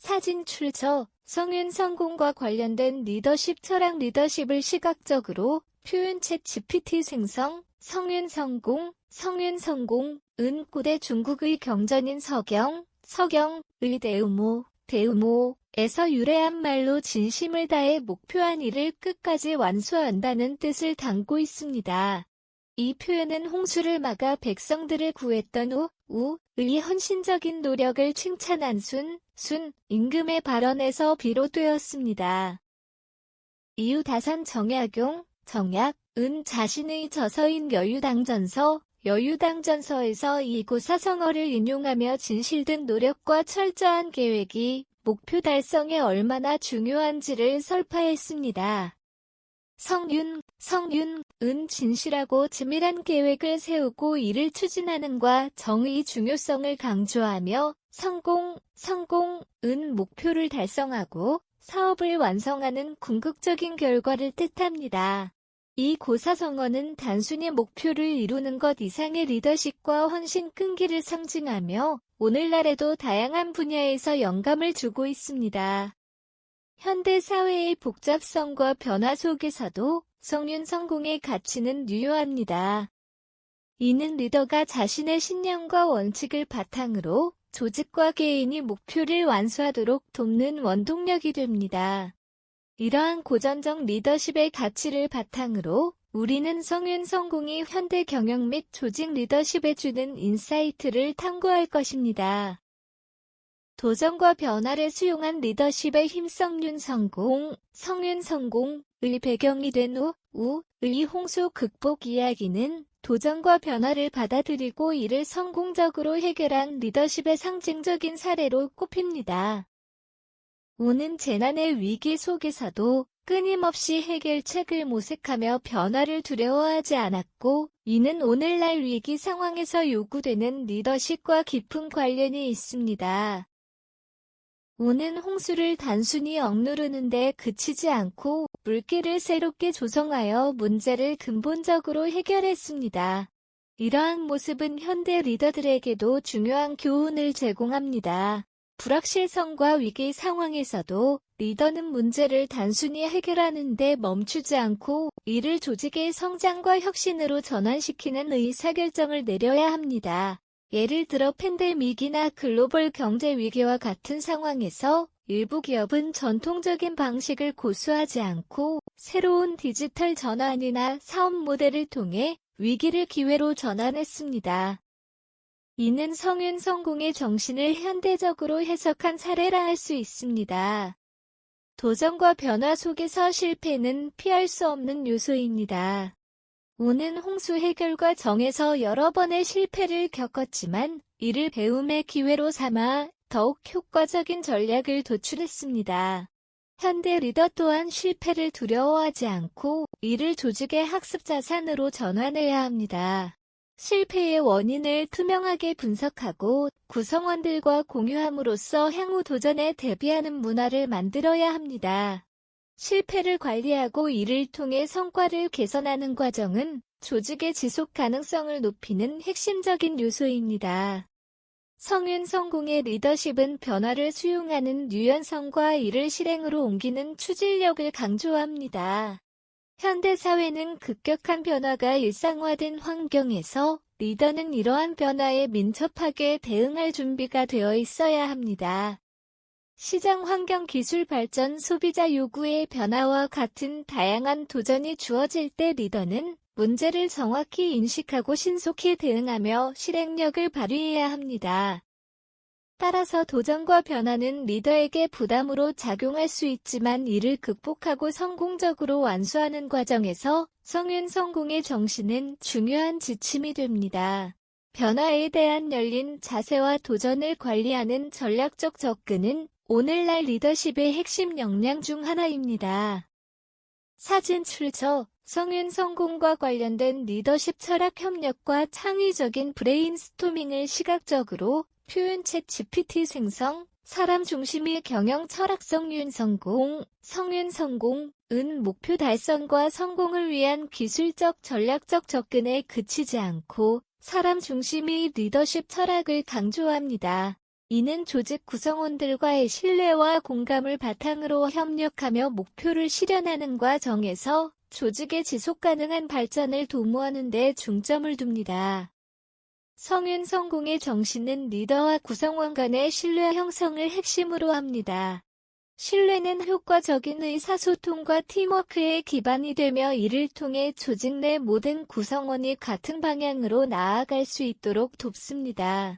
사진 출처 성윤 성공과 관련된 리더십 철학 리더십을 시각적으로 표현 챗 GPT 생성 성윤 성공 은 고대 중국의 경전인 서경의 대우모에서 유래한 말로 진심을 다해 목표한 일을 끝까지 완수한다는 뜻을 담고 있습니다. 이 표현은 홍수를 막아 백성들을 구했던 우의 헌신적인 노력을 칭찬한 임금의 발언에서 비롯되었습니다. 이후 다산 정약은 자신의 저서인 여유당전서에서 이 고사성어를 인용하며 진실된 노력과 철저한 계획이 목표 달성에 얼마나 중요한지를 설파했습니다. 성윤은 진실하고 치밀한 계획을 세우고 이를 추진하는과 정의 중요성을 강조하며 성공은 목표를 달성하고 사업을 완성하는 궁극적인 결과를 뜻합니다. 이 고사성어는 단순히 목표를 이루는 것 이상의 리더십과 헌신 끈기를 상징하며 오늘날에도 다양한 분야에서 영감을 주고 있습니다. 현대 사회의 복잡성과 변화 속에서도 성윤 성공의 가치는 유효합니다. 이는 리더가 자신의 신념과 원칙을 바탕으로 조직과 개인이 목표를 완수하도록 돕는 원동력이 됩니다. 이러한 고전적 리더십의 가치를 바탕으로 우리는 성윤 성공이 현대 경영 및 조직 리더십에 주는 인사이트를 탐구할 것입니다. 도전과 변화를 수용한 리더십의 힘 성윤 성공의 배경이 된 우의 홍수 극복 이야기는 도전과 변화를 받아들이고 이를 성공적으로 해결한 리더십의 상징적인 사례로 꼽힙니다. 우는 재난의 위기 속에서도 끊임없이 해결책을 모색하며 변화를 두려워하지 않았고, 이는 오늘날 위기 상황에서 요구되는 리더십과 깊은 관련이 있습니다. 우는 홍수를 단순히 억누르는 데 그치지 않고 물길을 새롭게 조성하여 문제를 근본적으로 해결했습니다. 이러한 모습은 현대 리더들에게도 중요한 교훈을 제공합니다. 불확실성과 위기 상황에서도 리더는 문제를 단순히 해결하는 데 멈추지 않고 이를 조직의 성장과 혁신으로 전환시키는 의사결정을 내려야 합니다. 예를 들어 팬데믹이나 글로벌 경제 위기와 같은 상황에서 일부 기업은 전통적인 방식을 고수하지 않고 새로운 디지털 전환이나 사업 모델을 통해 위기를 기회로 전환했습니다. 이는 성윤 성공의 정신을 현대적으로 해석한 사례라 할 수 있습니다. 도전과 변화 속에서 실패는 피할 수 없는 요소입니다. 우는 홍수 해결과 정에서 여러 번의 실패를 겪었지만 이를 배움의 기회로 삼아 더욱 효과적인 전략을 도출했습니다. 현대 리더 또한 실패를 두려워하지 않고 이를 조직의 학습 자산으로 전환해야 합니다. 실패의 원인을 투명하게 분석하고 구성원들과 공유함으로써 향후 도전에 대비하는 문화를 만들어야 합니다. 실패를 관리하고 이를 통해 성과를 개선하는 과정은 조직의 지속 가능성을 높이는 핵심적인 요소입니다. 성윤 성공의 리더십은 변화를 수용하는 유연성과 이를 실행으로 옮기는 추진력을 강조합니다. 현대 사회는 급격한 변화가 일상화된 환경에서 리더는 이러한 변화에 민첩하게 대응할 준비가 되어 있어야 합니다. 시장 환경 기술 발전 소비자 요구의 변화와 같은 다양한 도전이 주어질 때 리더는 문제를 정확히 인식하고 신속히 대응하며 실행력을 발휘해야 합니다. 따라서 도전과 변화는 리더에게 부담으로 작용할 수 있지만 이를 극복하고 성공적으로 완수하는 과정에서 성윤 성공의 정신은 중요한 지침이 됩니다. 변화에 대한 열린 자세와 도전을 관리하는 전략적 접근은 오늘날 리더십의 핵심 역량 중 하나입니다. 사진 출처 성윤 성공과 관련된 리더십 철학 협력과 창의적인 브레인스토밍을 시각적으로 표현 챗 GPT 생성 사람 중심의 경영 철학 성윤 성공은 목표 달성과 성공을 위한 기술적 전략적 접근에 그치지 않고 사람 중심의 리더십 철학을 강조합니다. 이는 조직 구성원들과의 신뢰와 공감을 바탕으로 협력하며 목표를 실현하는 과정에서 조직의 지속가능한 발전을 도모하는 데 중점을 둡니다. 성윤 성공의 정신은 리더와 구성원 간의 신뢰 형성을 핵심으로 합니다. 신뢰는 효과적인 의사소통과 팀워크의 기반이 되며 이를 통해 조직 내 모든 구성원이 같은 방향으로 나아갈 수 있도록 돕습니다.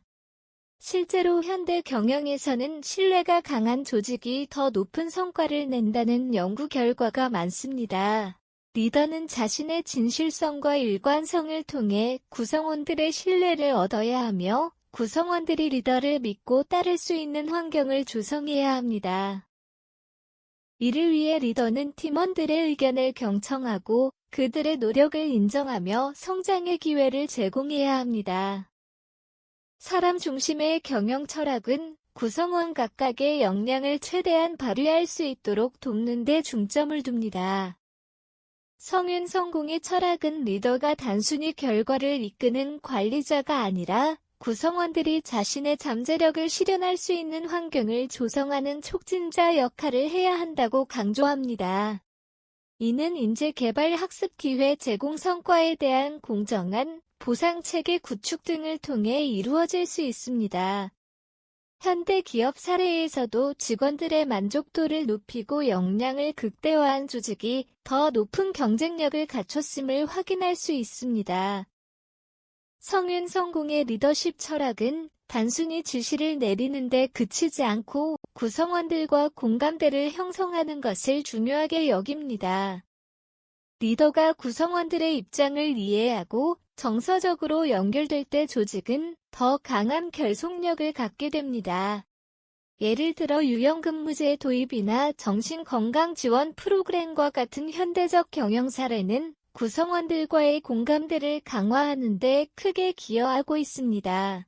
실제로 현대 경영에서는 신뢰가 강한 조직이 더 높은 성과를 낸다는 연구 결과가 많습니다. 리더는 자신의 진실성과 일관성을 통해 구성원들의 신뢰를 얻어야 하며 구성원들이 리더를 믿고 따를 수 있는 환경을 조성해야 합니다. 이를 위해 리더는 팀원들의 의견을 경청하고 그들의 노력을 인정하며 성장의 기회를 제공해야 합니다. 사람 중심의 경영 철학은 구성원 각각의 역량을 최대한 발휘할 수 있도록 돕는 데 중점을 둡니다. 성윤 성공의 철학은 리더가 단순히 결과를 이끄는 관리자가 아니라 구성원들이 자신의 잠재력을 실현할 수 있는 환경을 조성하는 촉진자 역할을 해야 한다고 강조합니다. 이는 인재 개발 학습 기회 제공 성과에 대한 공정한 보상 체계 구축 등을 통해 이루어질 수 있습니다. 현대 기업 사례에서도 직원들의 만족도를 높이고 역량을 극대화한 조직이 더 높은 경쟁력을 갖췄음을 확인할 수 있습니다. 성윤 성공의 리더십 철학은 단순히 지시를 내리는 데 그치지 않고 구성원들과 공감대를 형성하는 것을 중요하게 여깁니다. 리더가 구성원들의 입장을 이해하고 정서적으로 연결될 때 조직은 더 강한 결속력을 갖게 됩니다. 예를 들어 유연근무제 도입이나 정신건강지원 프로그램과 같은 현대적 경영 사례는 구성원들과의 공감대를 강화하는 데 크게 기여하고 있습니다.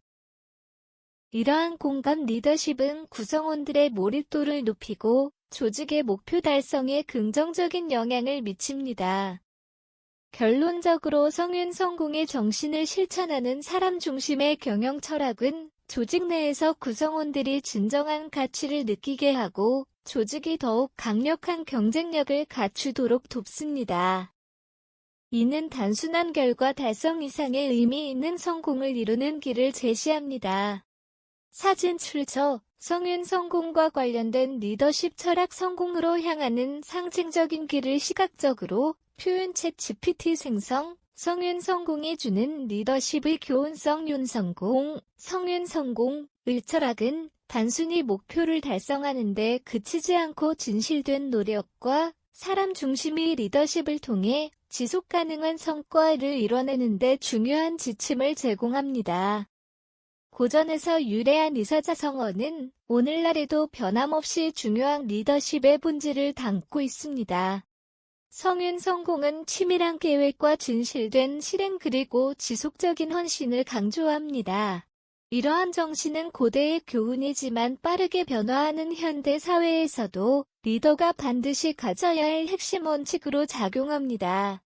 이러한 공감 리더십은 구성원들의 몰입도를 높이고 조직의 목표 달성에 긍정적인 영향을 미칩니다. 결론적으로 성윤 성공의 정신을 실천하는 사람 중심의 경영 철학은 조직 내에서 구성원들이 진정한 가치를 느끼게 하고 조직이 더욱 강력한 경쟁력을 갖추도록 돕습니다. 이는 단순한 결과 달성 이상의 의미 있는 성공을 이루는 길을 제시합니다. 사진 출처 성윤 성공과 관련된 리더십 철학 성공으로 향하는 상징적인 길을 시각적으로 표현 챗 GPT 생성 성윤 성공이 주는 리더십의 교훈성 윤성공 성윤 성공의 철학은 단순히 목표를 달성하는 데 그치지 않고 진실된 노력과 사람 중심의 리더십을 통해 지속 가능한 성과를 이뤄내는 데 중요한 지침을 제공합니다. 고전에서 유래한 이사자성어는 오늘날에도 변함없이 중요한 리더십의 본질을 담고 있습니다. 성윤 성공은 치밀한 계획과 진실된 실행 그리고 지속적인 헌신을 강조합니다. 이러한 정신은 고대의 교훈이지만 빠르게 변화하는 현대 사회에서도 리더가 반드시 가져야 할 핵심 원칙으로 작용합니다.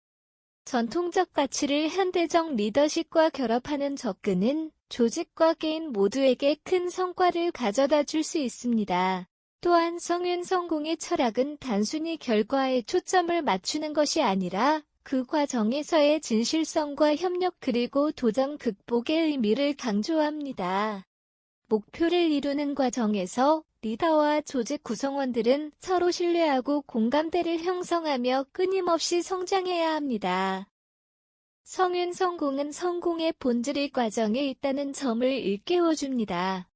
전통적 가치를 현대적 리더십과 결합하는 접근은 조직과 개인 모두에게 큰 성과를 가져다 줄 수 있습니다. 또한 성윤 성공의 철학은 단순히 결과에 초점을 맞추는 것이 아니라 그 과정에서의 진실성과 협력 그리고 도전 극복의 의미를 강조합니다. 목표를 이루는 과정에서 리더와 조직 구성원들은 서로 신뢰하고 공감대를 형성하며 끊임없이 성장해야 합니다. 성윤 성공은 성공의 본질이 과정에 있다는 점을 일깨워줍니다.